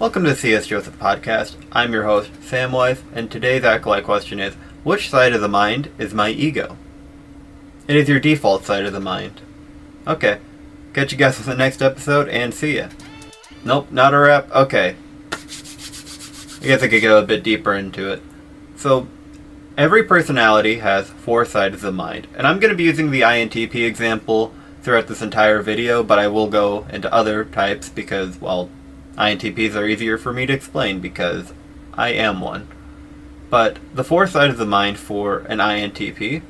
Welcome to the C.S. Joseph Podcast. I'm your host, Samuel, and today's Acolyte question is, which side of the mind is my ego? It is your default side of the mind. Okay, catch you guys in the next episode, and see ya. Nope, not a wrap? Okay. I guess I could go a bit deeper into it. So, every personality has four sides of the mind, and I'm going to be using the INTP example throughout this entire video, but I will go into other types because, well, INTPs are easier for me to explain because I am one. But the four sides of the mind for an INTP,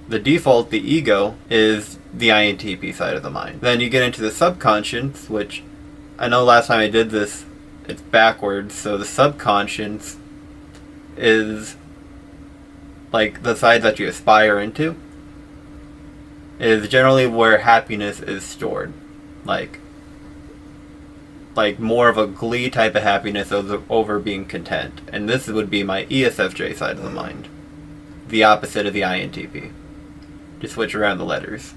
the default, the ego, is the INTP side of the mind. Then you get into the subconscious, which I know last time I did this, it's backwards, so the subconscious is like the side that you aspire into, is generally where happiness is stored. Like more of a glee type of happiness over being content. And this would be my ESFJ side of the mind. The opposite of the INTP. Just switch around the letters.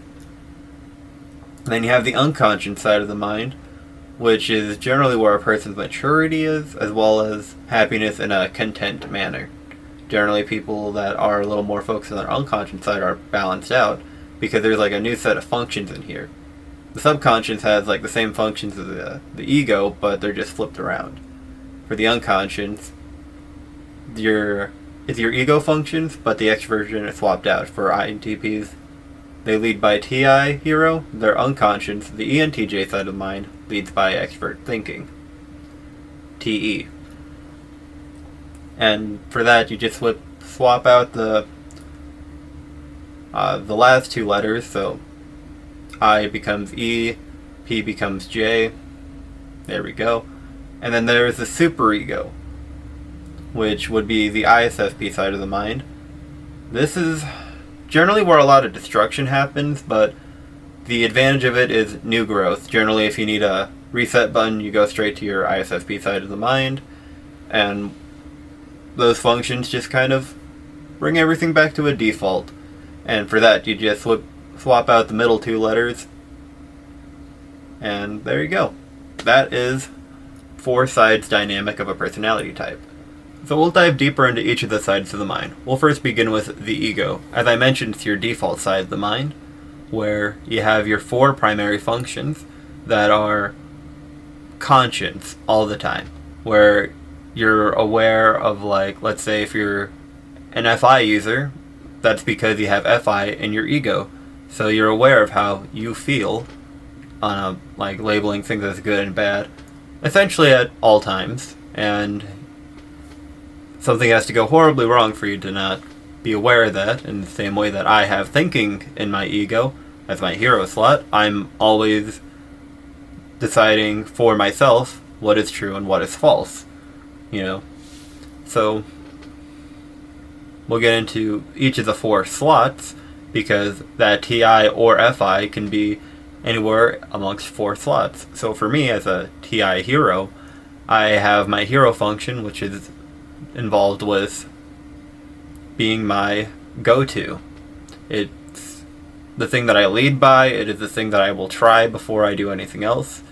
And then you have the unconscious side of the mind, which is generally where a person's maturity is, as well as happiness in a content manner. Generally, people that are a little more focused on their unconscious side are balanced out, because there's like a new set of functions in here. The subconscious has like the same functions as the ego, but they're just flipped around. For the unconscious, it's your ego functions, but the extroversion is swapped out. For INTPs, they lead by TI hero. Their unconscious, the ENTJ side of the mind, leads by expert thinking, TE. And for that, you just swap out the last two letters, so I becomes E, P becomes J, there we go. And then there's the superego, which would be the ISFP side of the mind. This is generally where a lot of destruction happens, but the advantage of it is new growth. Generally, if you need a reset button, you go straight to your ISFP side of the mind, and those functions just kind of bring everything back to a default. And for that, you just swap out the middle two letters, and there you go. That is four sides dynamic of a personality type. So we'll dive deeper into each of the sides of the mind. We'll first begin with the ego. As I mentioned, it's your default side of the mind, where you have your four primary functions that are conscious all the time, where you're aware of, like, let's say if you're an FI user, that's because you have FI in your ego. So you're aware of how you feel on labeling things as good and bad, essentially at all times. And something has to go horribly wrong for you to not be aware of that. In the same way that I have thinking in my ego as my hero slot, I'm always deciding for myself what is true and what is false. So we'll get into each of the four slots, because that TI or FI can be anywhere amongst four slots. So for me, as a TI hero, I have my hero function, which is involved with being my go-to. It's the thing that I lead by. It is the thing that I will try before I do anything else.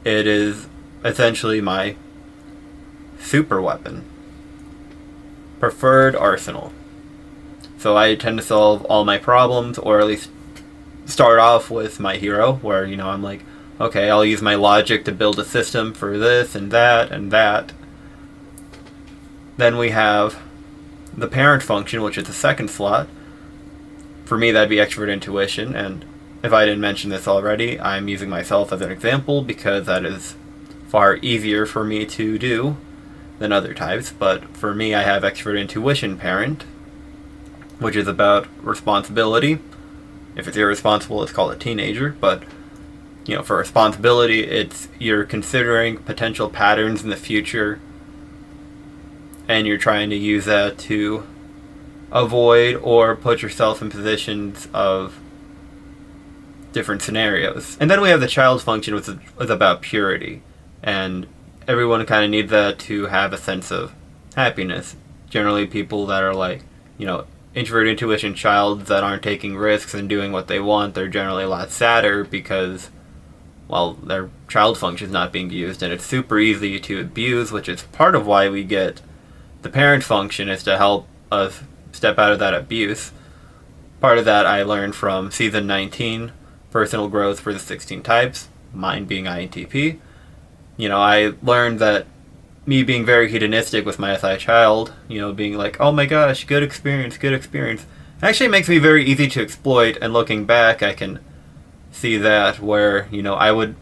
It is essentially my super weapon. Preferred arsenal. So I tend to solve all my problems, or at least start off with my hero, where, I'm like, okay, I'll use my logic to build a system for this and that and that. Then we have the parent function, which is the second slot. For me, that'd be extrovert intuition, and if I didn't mention this already, I'm using myself as an example because that is far easier for me to do than other types. But for me, I have extrovert intuition parent, which is about responsibility. If it's irresponsible, let's call it teenager. But, for responsibility, it's you're considering potential patterns in the future, and you're trying to use that to avoid or put yourself in positions of different scenarios. And then we have the child function, which is about purity. And everyone kind of needs that to have a sense of happiness. Generally, people that are introvert intuition childs that aren't taking risks and doing what they want, they're generally a lot sadder because, well, their child function is not being used, and it's super easy to abuse, which is part of why we get the parent function, is to help us step out of that abuse. Part of that I learned from season 19, Personal Growth for the 16 Types, mine being INTP. I learned that me being very hedonistic with my SI child, being like, oh my gosh, good experience, actually makes me very easy to exploit, and looking back, I can see that where, I would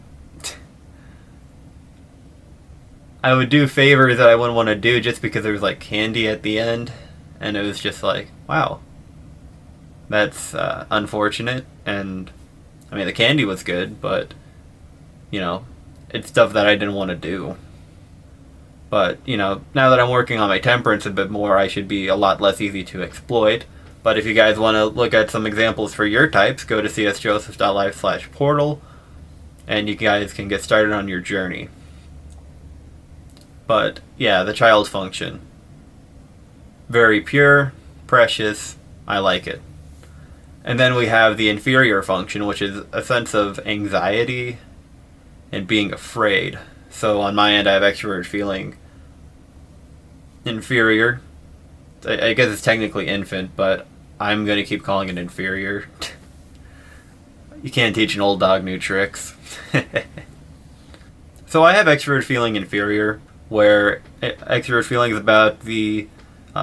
do favors that I wouldn't want to do just because there was like candy at the end, and it was just like, wow, that's unfortunate. And I mean, the candy was good, but it's stuff that I didn't want to do. But now that I'm working on my temperance a bit more, I should be a lot less easy to exploit. But if you guys want to look at some examples for your types, go to csjoseph.life/portal, and you guys can get started on your journey. But yeah, the child function. Very pure, precious, I like it. And then we have the inferior function, which is a sense of anxiety and being afraid. So on my end, I have extrovert feeling inferior. I guess it's technically infant, but I'm going to keep calling it inferior. You can't teach an old dog new tricks. So I have extrovert feeling inferior, where extrovert feeling is about the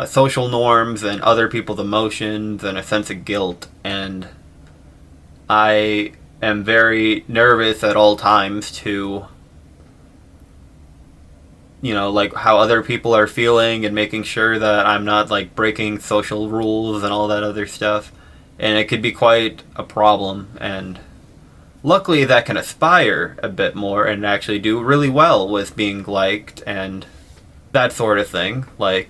social norms and other people's emotions and a sense of guilt. And I am very nervous at all times to like how other people are feeling, and making sure that I'm not like breaking social rules and all that other stuff. And it could be quite a problem, and luckily that can aspire a bit more and actually do really well with being liked and that sort of thing. Like,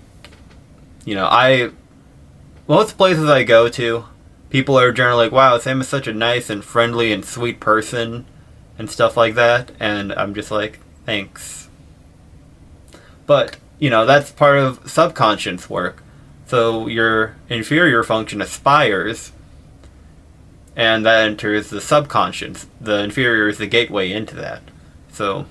most places I go to, people are generally like, wow, Sam is such a nice and friendly and sweet person and stuff like that, and I'm just like, thanks. But, that's part of subconscious work. So your inferior function aspires, and that enters the subconscious. The inferior is the gateway into that. So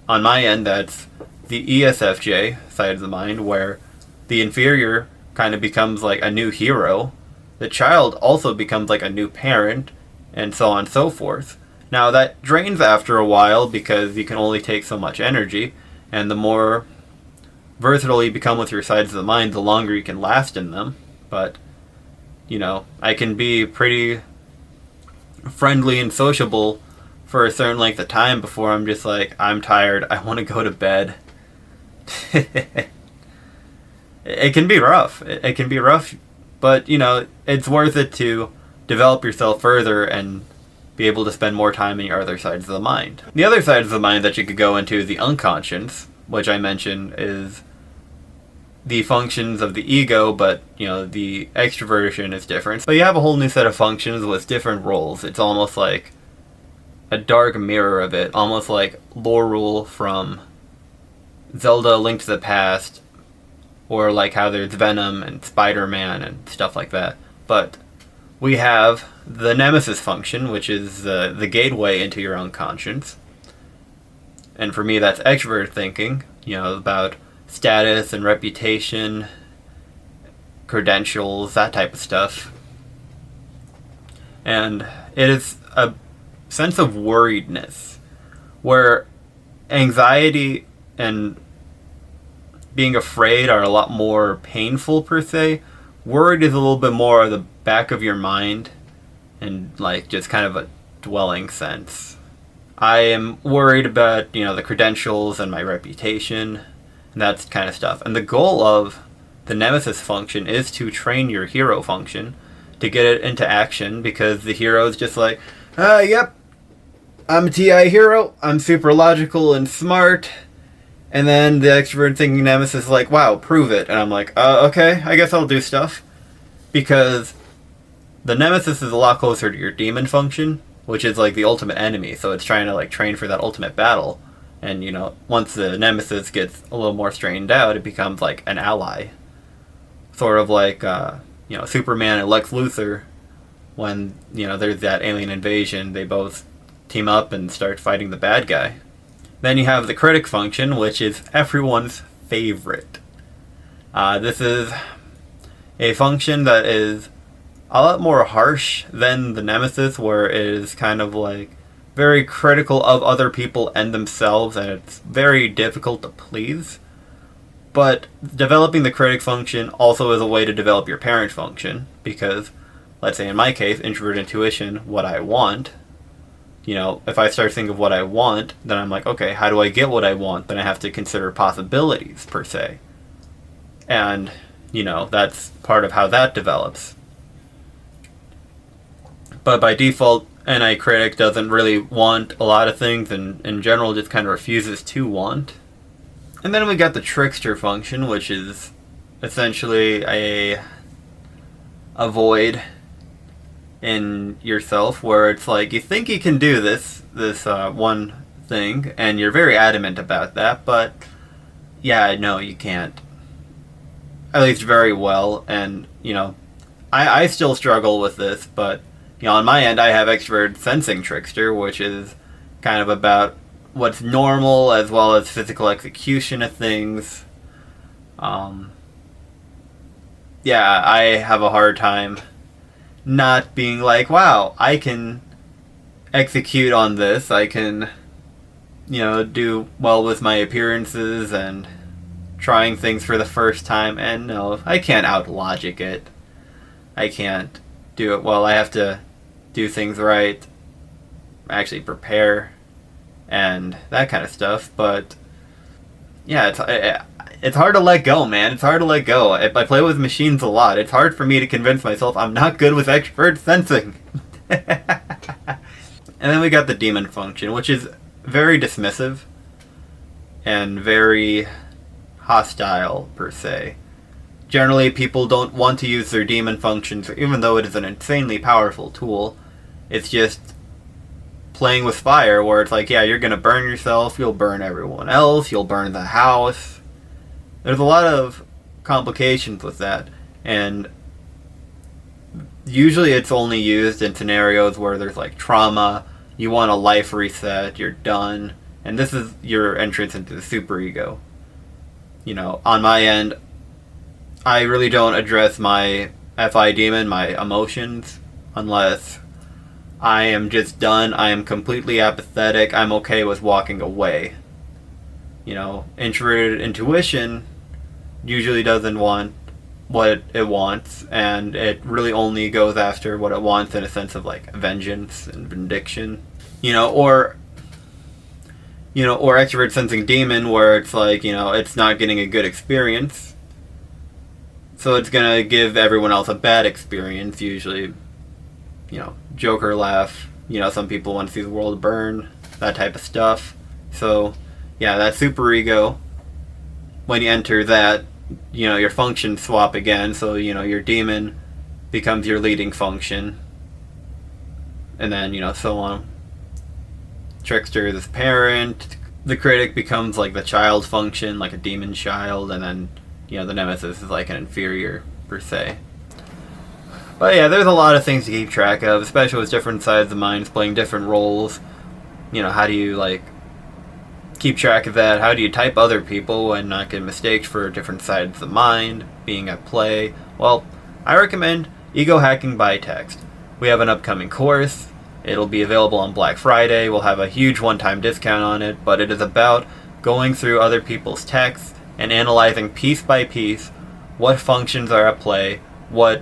on my end, that's the ESFJ side of the mind, where the inferior kind of becomes like a new hero. The child also becomes like a new parent, and so on and so forth. Now that drains after a while, because you can only take so much energy, and the more versatile you become with your sides of the mind, the longer you can last in them. But, I can be pretty friendly and sociable for a certain length of time before I'm just like, I'm tired, I want to go to bed. It can be rough. It can be rough, but, it's worth it to develop yourself further and be able to spend more time in your other sides of the mind. The other side of the mind that you could go into is the unconscious, which I mentioned is the functions of the ego, but the extroversion is different. So you have a whole new set of functions with different roles. It's almost like a dark mirror of it, almost like Lorule from Zelda: Link to the Past, or like how there's Venom and Spider-Man and stuff like that. But we have the nemesis function, which is the gateway into your unconscious. And for me, that's extrovert thinking, about status and reputation, credentials, that type of stuff. And it is a sense of worriedness, where anxiety and being afraid are a lot more painful per se. Worried is a little bit more of the back of your mind, and like just kind of a dwelling sense. I am worried about, the credentials and my reputation, and that kind of stuff. And the goal of the nemesis function is to train your hero function, to get it into action, because the hero is just like, yep, I'm a TI hero, I'm super logical and smart. And then the extrovert thinking nemesis is like, wow, prove it. And I'm like, okay, I guess I'll do stuff. Because the nemesis is a lot closer to your demon function, which is like the ultimate enemy. So it's trying to like train for that ultimate battle. And, once the nemesis gets a little more strained out, it becomes like an ally. Sort of like, Superman and Lex Luthor, when, there's that alien invasion, they both team up and start fighting the bad guy. Then you have the critic function, which is everyone's favorite. This is a function that is a lot more harsh than the nemeses, where it is kind of like very critical of other people and themselves, and it's very difficult to please. But developing the critic function also is a way to develop your parent function, because, let's say in my case, introvert intuition, what I want, if I start thinking of what I want, then I'm like, okay, how do I get what I want? Then I have to consider possibilities, per se. And, that's part of how that develops. But by default, NI critic doesn't really want a lot of things, and in general just kind of refuses to want. And then we got the trickster function, which is essentially a void in yourself, where it's like you think you can do this one thing, and you're very adamant about that, but yeah, no, you can't. At least very well, and I still struggle with this, but on my end I have extrovert sensing trickster, which is kind of about what's normal as well as physical execution of things. Yeah, I have a hard time not being like, wow, I can execute on this, I can do well with my appearances and trying things for the first time, and no, I can't out-logic it. I can't do it well. I have to do things right, actually prepare, and that kind of stuff. But yeah, it's hard to let go, man. It's hard to let go. I play with machines a lot. It's hard for me to convince myself I'm not good with extrovert sensing. And then we got the demon function, which is very dismissive and very hostile, per se. Generally, people don't want to use their demon functions, even though it is an insanely powerful tool. It's just playing with fire, where it's like, yeah, you're gonna burn yourself, you'll burn everyone else, you'll burn the house. There's a lot of complications with that, and usually it's only used in scenarios where there's like trauma, you want a life reset, you're done, and this is your entrance into the superego. On my end, I really don't address my FI demon, my emotions, unless I am just done, I am completely apathetic, I'm okay with walking away. Introverted intuition usually doesn't want what it wants, and it really only goes after what it wants in a sense of like vengeance and vindication. Or extrovert sensing demon, where it's like, it's not getting a good experience, so it's gonna give everyone else a bad experience, usually, Joker laugh, some people want to see the world burn, that type of stuff. So, yeah, that superego, when you enter that, your functions swap again, so, your demon becomes your leading function, and then, so on. Trickster is parent, the critic becomes like the child function, like a demon child, and then, the nemesis is like an inferior, per se. But yeah, there's a lot of things to keep track of, especially with different sides of minds playing different roles. How do you, keep track of that? How do you type other people and not get mistakes for different sides of the mind being at play? Well, I recommend Ego Hacking by Text. We have an upcoming course. It'll be available on Black Friday. We'll have a huge one-time discount on it, but it is about going through other people's texts and analyzing piece by piece what functions are at play, what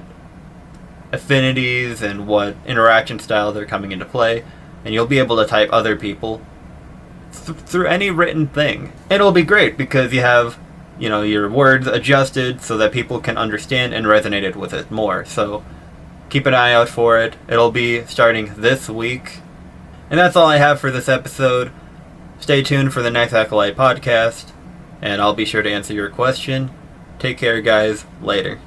affinities and what interaction styles are coming into play, and you'll be able to type other people through any written thing. It'll be great because you have, your words adjusted so that people can understand and resonate with it more. So keep an eye out for it. It'll be starting this week. And that's all I have for this episode. Stay tuned for the next Acolyte podcast, and I'll be sure to answer your question. Take care, guys. Later.